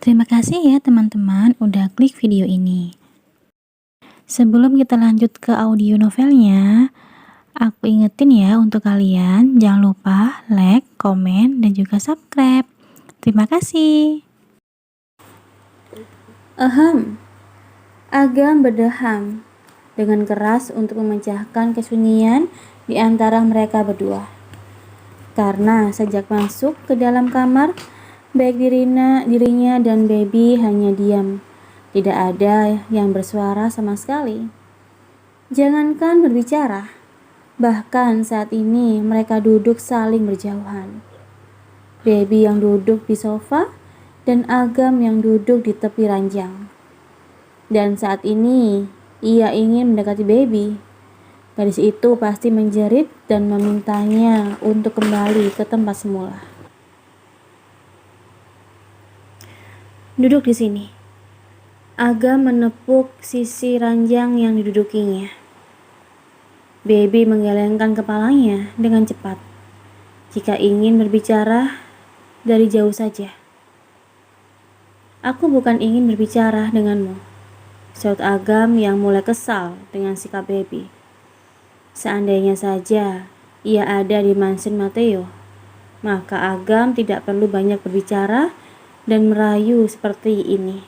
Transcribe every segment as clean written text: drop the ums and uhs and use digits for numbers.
Terima kasih ya teman-teman udah klik video ini. Sebelum kita lanjut ke audio novelnya, aku ingetin ya untuk kalian jangan lupa like, komen, dan juga subscribe. Terima kasih. Ahem. Agam berdeham dengan keras untuk memecahkan kesunyian di antara mereka berdua. Karena sejak masuk ke dalam kamar, baik dirinya dan baby hanya diam. Tidak ada yang bersuara sama sekali. Jangankan berbicara, bahkan saat ini mereka duduk saling berjauhan. Baby yang duduk di sofa dan Agam yang duduk di tepi ranjang. Dan saat ini ia ingin mendekati baby. Gadis itu pasti menjerit dan memintanya untuk kembali ke tempat semula. Duduk di sini. Agam menepuk sisi ranjang yang didudukinya. Baby menggelengkan kepalanya dengan cepat. Jika ingin berbicara, dari jauh saja. Aku bukan ingin berbicara denganmu, saut Agam yang mulai kesal dengan sikap baby. Seandainya saja ia ada di mansion Matteo, maka Agam tidak perlu banyak berbicara dan merayu seperti ini.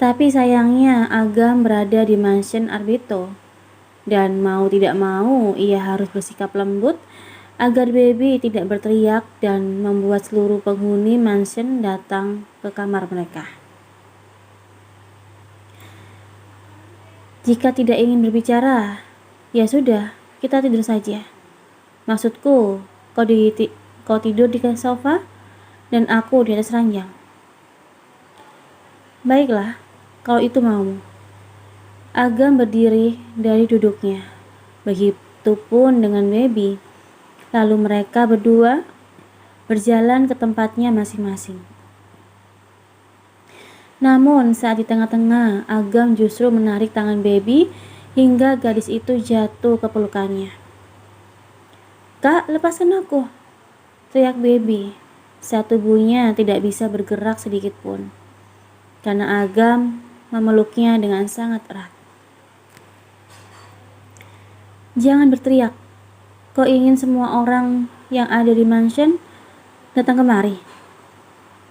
Tapi sayangnya Agam berada di mansion Arbito, dan mau tidak mau ia harus bersikap lembut agar baby tidak berteriak dan membuat seluruh penghuni mansion datang ke kamar mereka. Jika tidak ingin berbicara, ya sudah, kita tidur saja. Maksudku, kau tidur di sofa dan aku di atas ranjang. Baiklah, kalau itu maumu. Agam berdiri dari duduknya. Begitupun dengan baby. Lalu mereka berdua berjalan ke tempatnya masing-masing. Namun saat di tengah-tengah, Agam justru menarik tangan baby hingga gadis itu jatuh ke pelukannya. "Kak, lepaskan aku!" teriak baby. Saat tubuhnya tidak bisa bergerak sedikit pun, karena Agam memeluknya dengan sangat erat. "Jangan berteriak. Kau ingin semua orang yang ada di mansion datang kemari?"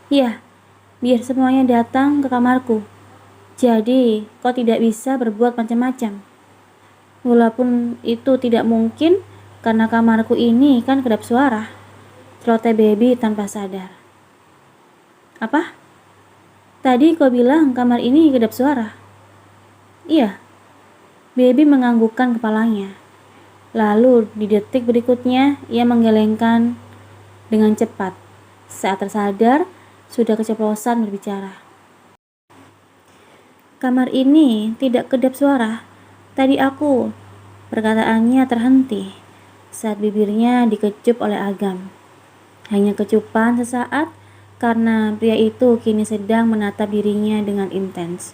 "Iya, biar semuanya datang ke kamarku. Jadi, kau tidak bisa berbuat macam-macam. Walaupun itu tidak mungkin, karena kamarku ini kan kedap suara," celoteh baby tanpa sadar. "Apa? Tadi kau bilang kamar ini kedap suara?" "Iya." Baby menganggukkan kepalanya. Lalu di detik berikutnya ia menggelengkan dengan cepat. Saat tersadar, sudah keceplosan berbicara. "Kamar ini tidak kedap suara. Tadi aku..." Perkataannya terhenti saat bibirnya dikecup oleh Agam. Hanya kecupan sesaat karena pria itu kini sedang menatap dirinya dengan intens.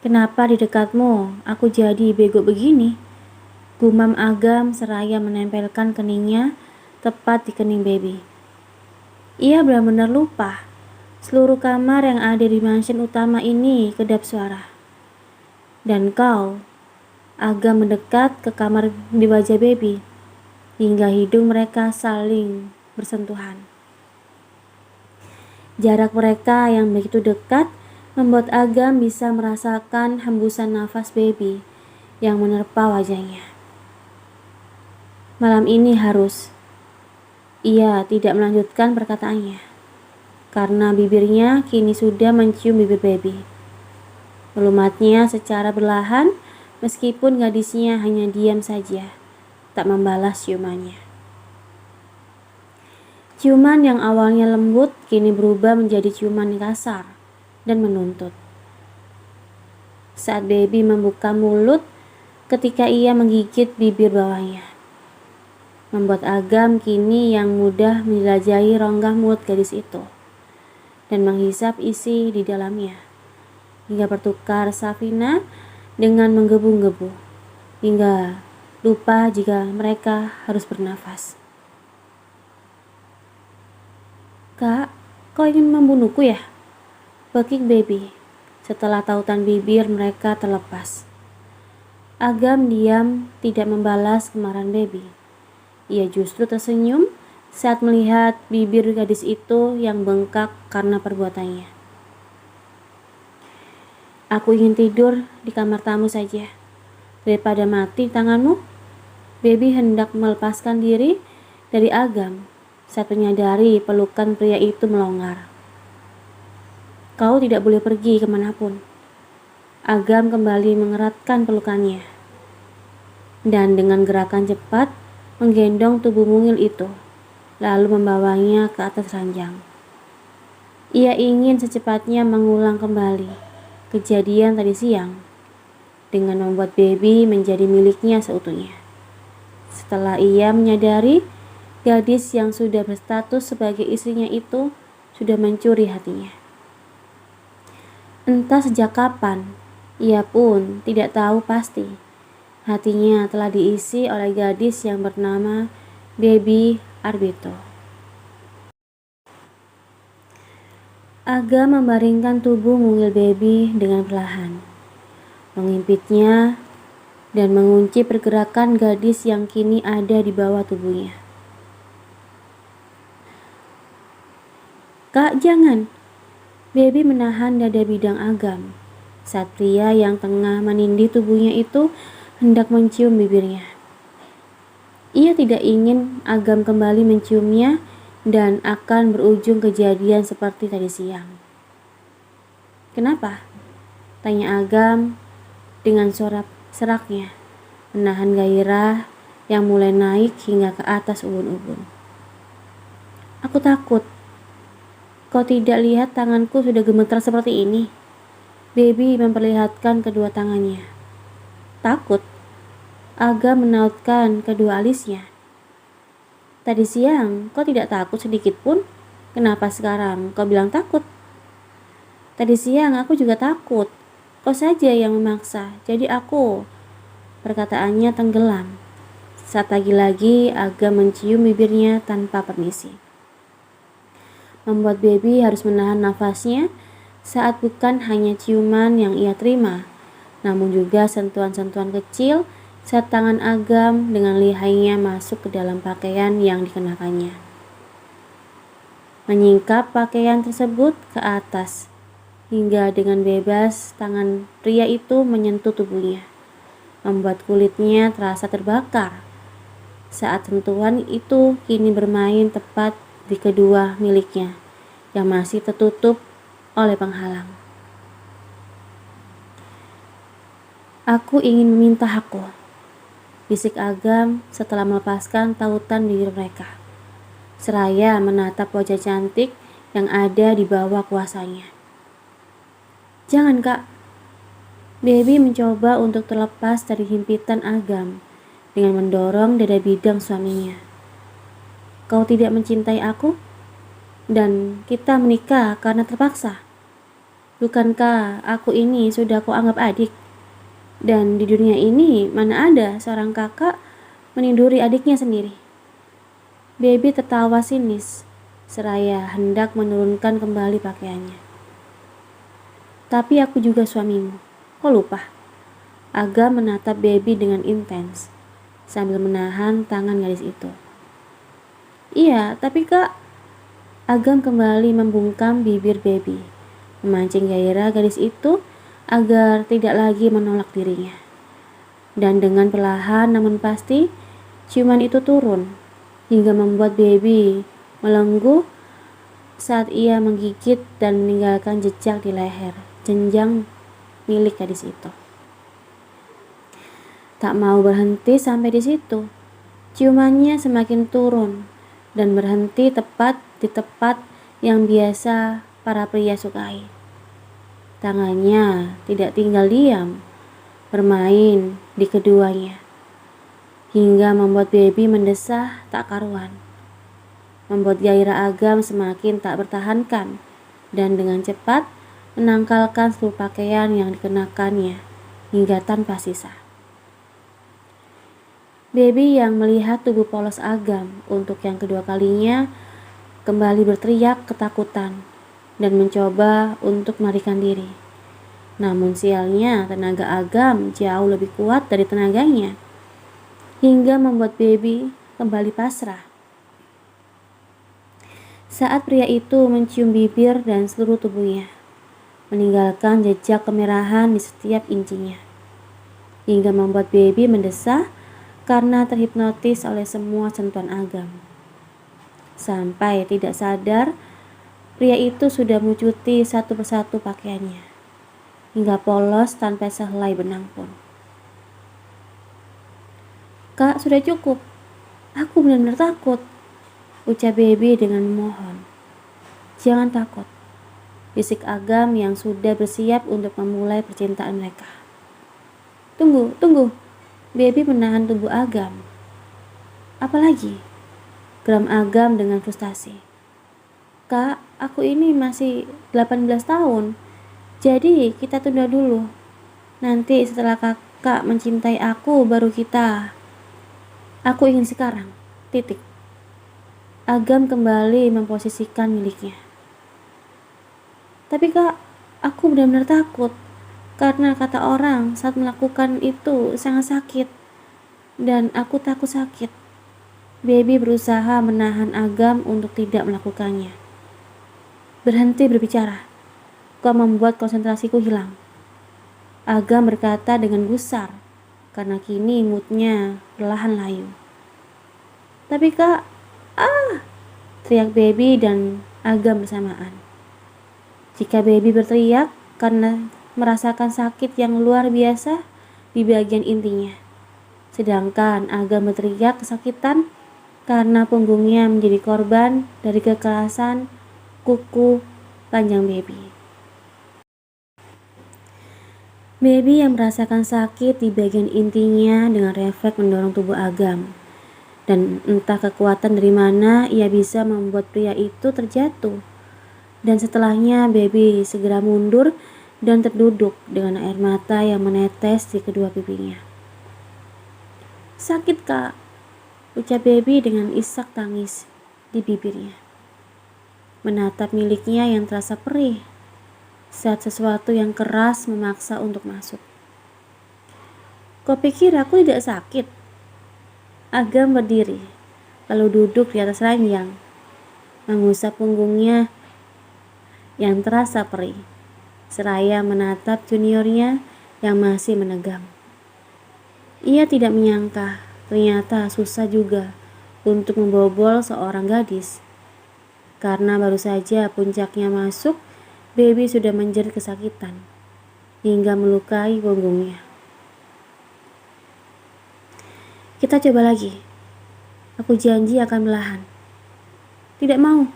"Kenapa di dekatmu aku jadi bego begini?" gumam Agam seraya menempelkan keningnya tepat di kening baby. Ia benar-benar lupa. Seluruh kamar yang ada di mansion utama ini kedap suara. Dan kau, Agam mendekat ke kamar di wajah baby, hingga hidung mereka saling bersentuhan. Jarak mereka yang begitu dekat membuat Agam bisa merasakan hembusan nafas baby yang menerpa wajahnya. Malam ini harus. Ia tidak melanjutkan perkataannya, karena bibirnya kini sudah mencium bibir baby. Melumatnya secara berlahan, meskipun gadisnya hanya diam saja, tak membalas ciumannya. Ciuman yang awalnya lembut kini berubah menjadi ciuman kasar dan menuntut. Saat baby membuka mulut ketika ia menggigit bibir bawahnya, membuat Agam kini yang mudah menjelajahi rongga mulut gadis itu dan menghisap isi di dalamnya, hingga bertukar Safina dengan menggebu-gebu, hingga lupa jika mereka harus bernafas. "Kak, kau ingin membunuhku ya?" bekik Baby setelah tautan bibir mereka terlepas. Agam diam, tidak membalas kemarahan Baby. Ia justru tersenyum saat melihat bibir gadis itu yang bengkak karena perbuatannya. "Aku ingin tidur di kamar tamu saja, daripada mati di tanganmu." Baby hendak melepaskan diri dari Agam saat menyadari pelukan pria itu melonggar. "Kau tidak boleh pergi kemanapun." Agam kembali mengeratkan pelukannya, dan dengan gerakan cepat menggendong tubuh mungil itu, lalu membawanya ke atas ranjang. Ia ingin secepatnya mengulang kembali kejadian tadi siang dengan membuat Baby menjadi miliknya seutuhnya. Setelah ia menyadari gadis yang sudah berstatus sebagai istrinya itu sudah mencuri hatinya. Entah sejak kapan, ia pun tidak tahu pasti. Hatinya telah diisi oleh gadis yang bernama Baby Arbito. Agam membaringkan tubuh mungil Baby dengan perlahan, mengimpitnya dan mengunci pergerakan gadis yang kini ada di bawah tubuhnya. "Kak, jangan!" Baby menahan dada bidang Agam saat pria yang tengah menindih tubuhnya itu hendak mencium bibirnya. Ia tidak ingin Agam kembali menciumnya dan akan berujung kejadian seperti tadi siang. "Kenapa?" tanya Agam dengan suara seraknya, menahan gairah yang mulai naik hingga ke atas ubun-ubun. "Aku takut." "Kau tidak lihat tanganku sudah gemetar seperti ini?" Baby memperlihatkan kedua tangannya. "Takut?" Agam menautkan kedua alisnya. "Tadi siang kau tidak takut sedikit pun. Kenapa sekarang kau bilang takut?" "Tadi siang aku juga takut. Kau saja yang memaksa, jadi aku..." Perkataannya tenggelam saat lagi-lagi Agam mencium bibirnya tanpa permisi, membuat Baby harus menahan nafasnya saat bukan hanya ciuman yang ia terima, namun juga sentuhan-sentuhan kecil saat tangan Agam dengan lihainya masuk ke dalam pakaian yang dikenakannya, menyingkap pakaian tersebut ke atas hingga dengan bebas tangan pria itu menyentuh tubuhnya, membuat kulitnya terasa terbakar saat sentuhan itu kini bermain tepat di kedua miliknya yang masih tertutup oleh penghalang. "Aku ingin meminta hakku," bisik Agam setelah melepaskan tautan bibir mereka, seraya menatap wajah cantik yang ada di bawah kuasanya. "Jangan, Kak." Baby mencoba untuk terlepas dari himpitan Agam dengan mendorong dada bidang suaminya. "Kau tidak mencintai aku? Dan kita menikah karena terpaksa. Bukankah aku ini sudah kau anggap adik? Dan di dunia ini mana ada seorang kakak meniduri adiknya sendiri?" Baby tertawa sinis seraya hendak menurunkan kembali pakaiannya. "Tapi aku juga suamimu. Kau lupa?" Agam menatap Baby dengan intens sambil menahan tangan gadis itu. "Iya, tapi Kak..." Agam kembali membungkam bibir Baby, memancing gairah gadis itu agar tidak lagi menolak dirinya. Dan dengan perlahan namun pasti, ciuman itu turun hingga membuat Baby melengguh saat ia menggigit dan meninggalkan jejak di leher jenjang milik gadis itu. Tak mau berhenti sampai di situ, ciumannya semakin turun dan berhenti tepat di tempat yang biasa para pria sukai. Tangannya tidak tinggal diam, bermain di keduanya, hingga membuat Baby mendesah tak karuan, membuat gairah Agam semakin tak bertahankan dan dengan cepat menangkalkan seluruh pakaian yang dikenakannya hingga tanpa sisa. Baby yang melihat tubuh polos Agam untuk yang kedua kalinya kembali berteriak ketakutan dan mencoba untuk melarikan diri. Namun sialnya, tenaga Agam jauh lebih kuat dari tenaganya, hingga membuat baby kembali pasrah. Saat pria itu mencium bibir dan seluruh tubuhnya, meninggalkan jejak kemerahan di setiap incinya, hingga membuat baby mendesah karena terhipnotis oleh semua sentuhan Agam. Sampai tidak sadar, pria itu sudah melucuti satu persatu pakaiannya, hingga polos tanpa sehelai benang pun. "Kak, sudah cukup. Aku benar-benar takut," ucap baby dengan memohon. "Jangan takut," bisik Agam yang sudah bersiap untuk memulai percintaan mereka. Tunggu. Baby menahan tubuh Agam. "Apalagi?" geram Agam dengan frustasi. "Kak, aku ini masih 18 tahun. Jadi kita tunda dulu. Nanti setelah kakak mencintai aku baru kita. Aku ingin sekarang. Titik." Agam kembali memposisikan miliknya. "Tapi kak, aku benar-benar takut. Karena kata orang saat melakukan itu sangat sakit. Dan aku takut sakit." Baby berusaha menahan Agam untuk tidak melakukannya. "Berhenti berbicara. Kau membuat konsentrasiku hilang," Agam berkata dengan gusar, karena kini moodnya perlahan layu. "Tapi kak, teriak baby dan Agam bersamaan. Jika baby berteriak karena merasakan sakit yang luar biasa di bagian intinya, sedangkan Agam berteriak kesakitan karena punggungnya menjadi korban dari kekerasan kuku panjang baby. Baby yang merasakan sakit di bagian intinya dengan refleks mendorong tubuh Agam. Dan entah kekuatan dari mana ia bisa membuat pria itu terjatuh. Dan setelahnya baby segera mundur dan terduduk dengan air mata yang menetes di kedua pipinya. "Sakit kak," ucap baby dengan isak tangis di bibirnya, menatap miliknya yang terasa perih saat sesuatu yang keras memaksa untuk masuk. "Kau pikir aku tidak sakit?" Agam berdiri, lalu duduk di atas ranjang, mengusap punggungnya yang terasa perih, seraya menatap juniornya yang masih menegang. Ia tidak menyangka ternyata susah juga untuk membobol seorang gadis. Karena baru saja puncaknya masuk, baby sudah menjerit kesakitan hingga melukai punggungnya. "Kita coba lagi. Aku janji akan belahan." "Tidak mau."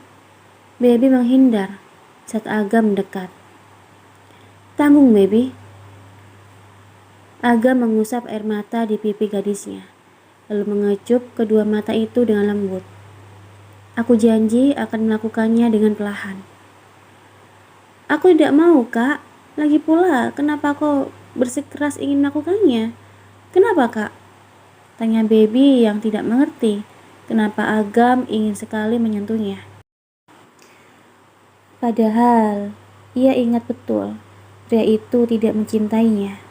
Baby menghindar saat Agam mendekat. "Tanggung baby." Agam mengusap air mata di pipi gadisnya, lalu mengecup kedua mata itu dengan lembut. "Aku janji akan melakukannya dengan perlahan." "Aku tidak mau kak. Lagi pula kenapa kau bersikeras ingin melakukannya? Kenapa kak?" tanya baby yang tidak mengerti kenapa Agam ingin sekali menyentuhnya. Padahal ia ingat betul pria itu tidak mencintainya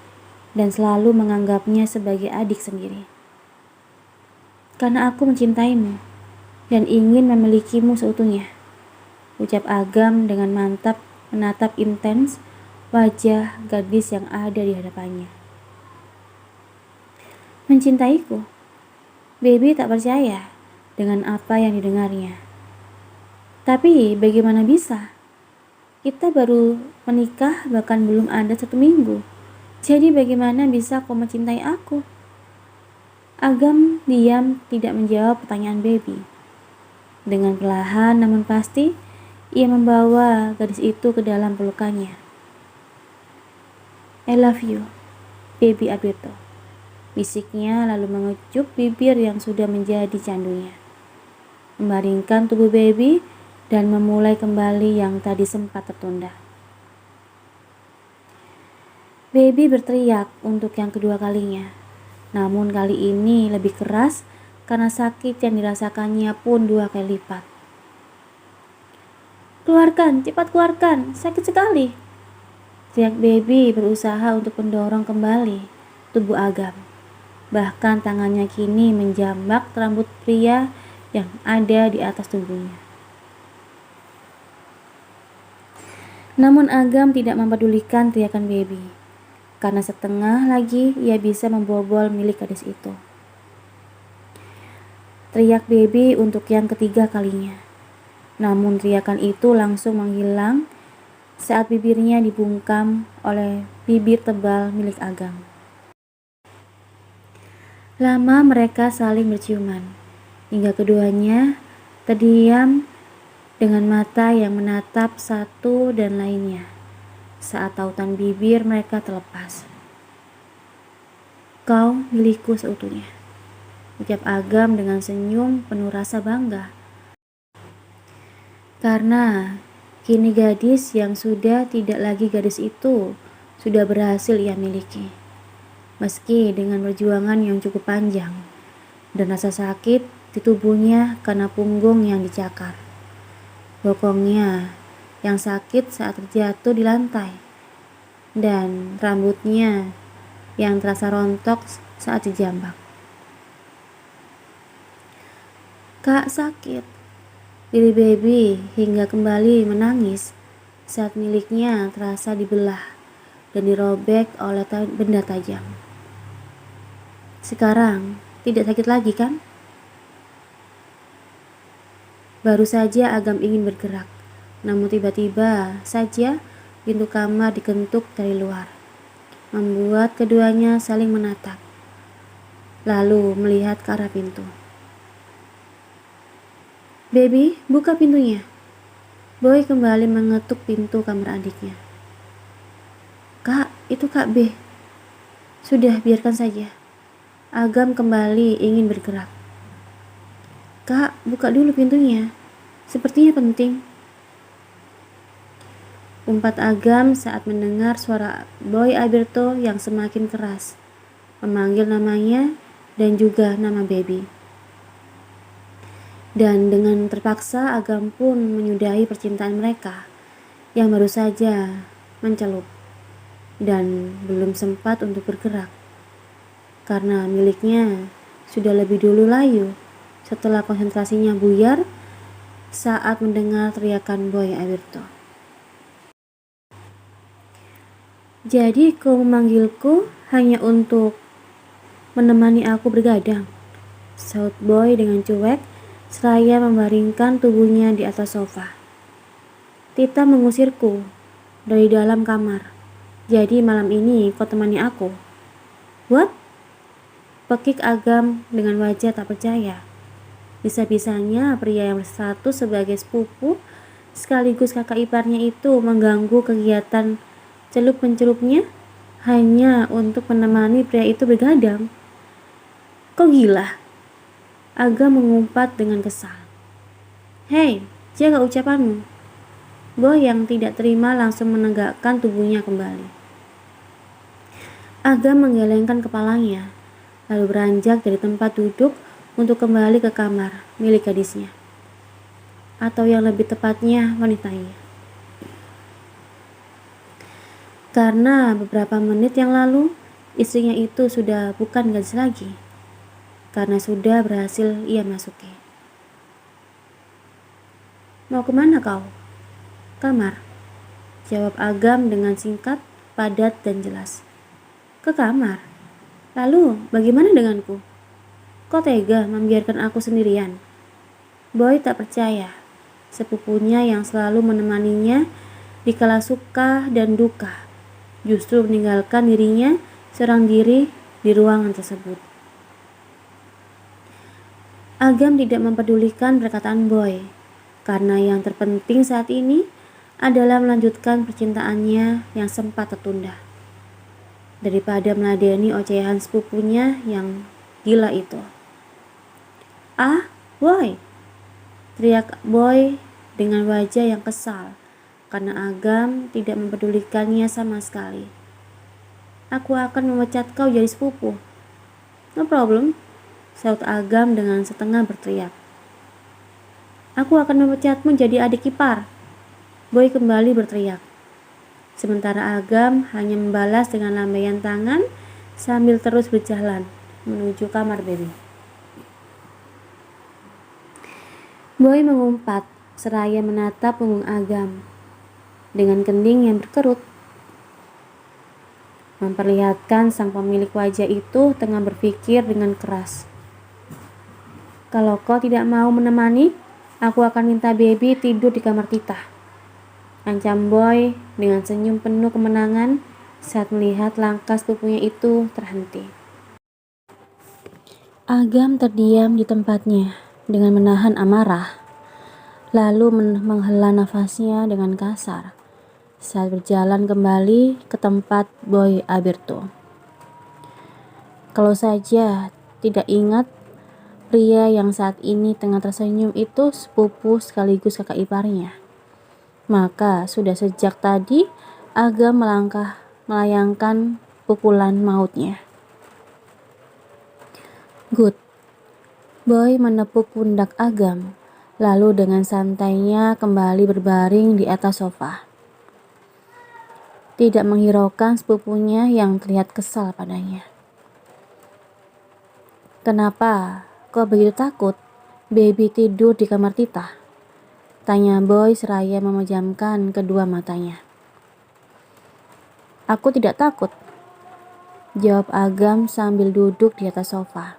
dan selalu menganggapnya sebagai adik sendiri. "Karena aku mencintaimu dan ingin memilikimu seutuhnya," ucap Agam dengan mantap menatap intens wajah gadis yang ada di hadapannya. "Mencintaiku?" Baby tak percaya dengan apa yang didengarnya. "Tapi bagaimana bisa? Kita baru menikah bahkan belum ada 1 minggu. Jadi bagaimana bisa kau mencintai aku?" Agam diam tidak menjawab pertanyaan baby. Dengan perlahan namun pasti, ia membawa gadis itu ke dalam pelukannya. "I love you, baby Alberto," bisiknya lalu mengecup bibir yang sudah menjadi candunya, membaringkan tubuh baby dan memulai kembali yang tadi sempat tertunda. Baby berteriak untuk yang kedua kalinya, namun kali ini lebih keras karena sakit yang dirasakannya pun 2 kali lipat. Keluarkan, cepat keluarkan, sakit sekali. Teriak Baby berusaha untuk mendorong kembali tubuh Agam. Bahkan tangannya kini menjambak rambut pria yang ada di atas tubuhnya. Namun Agam tidak mempedulikan teriakan Baby, karena setengah lagi ia bisa membobol milik gadis itu. Teriak Baby untuk yang ketiga kalinya. Namun teriakan itu langsung menghilang saat bibirnya dibungkam oleh bibir tebal milik Agam. Lama mereka saling berciuman, hingga keduanya terdiam dengan mata yang menatap satu dan lainnya saat tautan bibir mereka terlepas. Kau milikku seutuhnya, ucap Agam dengan senyum penuh rasa bangga. Karena kini gadis yang sudah tidak lagi gadis itu sudah berhasil ia miliki. Meski dengan perjuangan yang cukup panjang dan rasa sakit di tubuhnya karena punggung yang dicakar, bokongnya yang sakit saat terjatuh di lantai, dan rambutnya yang terasa rontok saat dijambak. Kak, sakit. Diri Baby hingga kembali menangis saat miliknya terasa dibelah dan dirobek oleh benda tajam. Sekarang tidak sakit lagi kan? Baru saja Agam ingin bergerak, namun tiba-tiba saja pintu kamar diketuk dari luar, membuat keduanya saling menatap, lalu melihat ke arah pintu. Baby, buka pintunya. Boy kembali mengetuk pintu kamar adiknya. Kak, itu Kak B. Sudah, biarkan saja. Agam kembali ingin bergerak. Kak, buka dulu pintunya. Sepertinya penting. Umpat Agam saat mendengar suara Boy Alberto yang semakin keras, memanggil namanya dan juga nama Baby. Dan dengan terpaksa Agam pun menyudahi percintaan mereka yang baru saja mencelup dan belum sempat untuk bergerak karena miliknya sudah lebih dulu layu setelah konsentrasinya buyar saat mendengar teriakan Boy Alberto. Jadi kau memanggilku hanya untuk menemani aku bergadang, saut Boy dengan cuek seraya membaringkan tubuhnya di atas sofa. Tita mengusirku dari dalam kamar, jadi malam ini kau temani aku. What? Pekik Agam dengan wajah tak percaya. Bisa-bisanya pria yang berstatus sebagai sepupu sekaligus kakak iparnya itu mengganggu kegiatan celup-mencelupnya hanya untuk menemani pria itu bergadang. Kau gila? Agam mengumpat dengan kesal. Hei, jaga ucapanmu. Boy yang tidak terima langsung menegakkan tubuhnya kembali. Agam menggelengkan kepalanya, lalu beranjak dari tempat duduk untuk kembali ke kamar milik gadisnya. Atau yang lebih tepatnya wanitanya. Karena beberapa menit yang lalu, istrinya itu sudah bukan gadis lagi. Karena sudah berhasil ia masuki. Mau kemana kau? Kamar, jawab Agam dengan singkat, padat dan jelas. Ke kamar? Lalu bagaimana denganku? Kau tega membiarkan aku sendirian? Boy tak percaya. Sepupunya yang selalu menemaninya di kala suka dan duka justru meninggalkan dirinya seorang diri di ruangan tersebut. Agam tidak mempedulikan perkataan Boy, karena yang terpenting saat ini adalah melanjutkan percintaannya yang sempat tertunda, daripada meladeni ocehan sepupunya yang gila itu. Ah, Boy! Teriak Boy dengan wajah yang kesal, karena Agam tidak mempedulikannya sama sekali. Aku akan memecat kau jadi sepupu. No problem, saut Agam dengan setengah berteriak. Aku akan memecatmu jadi adik ipar. Boy kembali berteriak. Sementara Agam hanya membalas dengan lambaian tangan sambil terus berjalan menuju kamar Baby. Boy mengumpat seraya menatap punggung Agam dengan kening yang berkerut, memperlihatkan sang pemilik wajah itu tengah berpikir dengan keras. Kalau kau tidak mau menemani, aku akan minta Baby tidur di kamar Tita, ancam Boy dengan senyum penuh kemenangan saat melihat langkah sepupunya itu terhenti. Agam terdiam di tempatnya dengan menahan amarah, lalu menghela nafasnya dengan kasar saat berjalan kembali ke tempat Boy Alberto. Kalau saja tidak ingat, pria yang saat ini tengah tersenyum itu sepupu sekaligus kakak iparnya, maka sudah sejak tadi Agam melayangkan pukulan mautnya. Good. Boy menepuk pundak Agam, lalu dengan santainya kembali berbaring di atas sofa. Tidak menghiraukan sepupunya yang terlihat kesal padanya. Kenapa kau begitu takut Baby tidur di kamar Tita? Tanya Boy seraya memejamkan kedua matanya. Aku tidak takut, jawab Agam sambil duduk di atas sofa.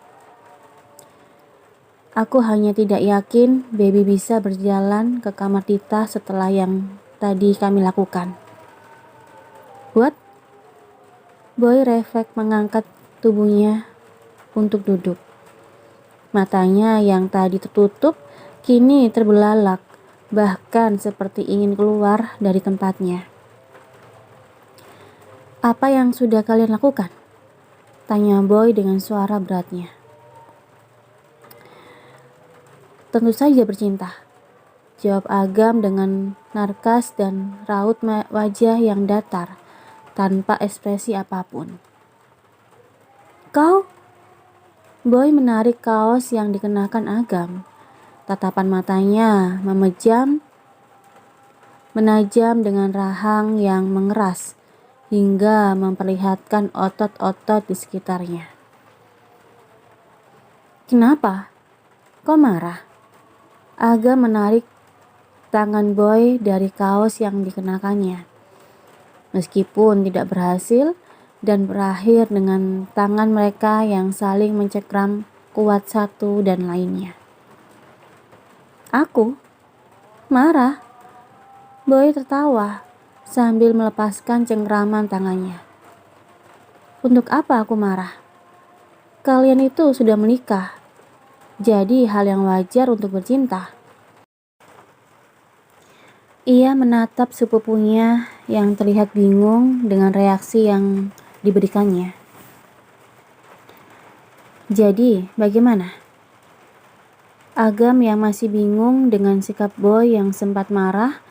Aku hanya tidak yakin Baby bisa berjalan ke kamar Tita setelah yang tadi kami lakukan. What? Boy refleks mengangkat tubuhnya untuk duduk. Matanya yang tadi tertutup kini terbelalak, bahkan seperti ingin keluar dari tempatnya. Apa yang sudah kalian lakukan? Tanya Boy dengan suara beratnya. Tentu saja bercinta, jawab Agam dengan narkas dan raut wajah yang datar, tanpa ekspresi apapun. Kau? Boy menarik kaos yang dikenakan Agam. Tatapan matanya menajam dengan rahang yang mengeras, hingga memperlihatkan otot-otot di sekitarnya. Kenapa? Kau marah? Agam menarik tangan Boy dari kaos yang dikenakannya. Meskipun tidak berhasil dan berakhir dengan tangan mereka yang saling mencengkram kuat satu dan lainnya. Aku? Marah? Boy tertawa sambil melepaskan cengkraman tangannya. Untuk apa aku marah? Kalian itu sudah menikah. Jadi hal yang wajar untuk bercinta. Ia menatap sepupunya yang terlihat bingung dengan reaksi yang diberikannya. Jadi, bagaimana? Agam yang masih bingung dengan sikap Boy yang sempat marah,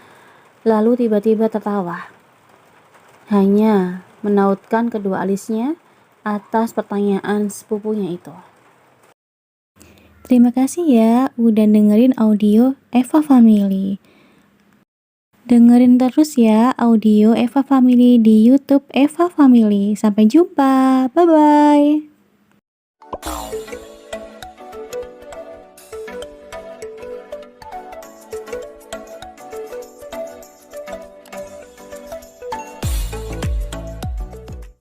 lalu tiba-tiba tertawa. Hanya menautkan kedua alisnya atas pertanyaan sepupunya itu. Terima kasih ya udah dengerin audio Eva Family. Dengerin terus ya audio Eva Family di YouTube Eva Family. Sampai jumpa. Bye-bye.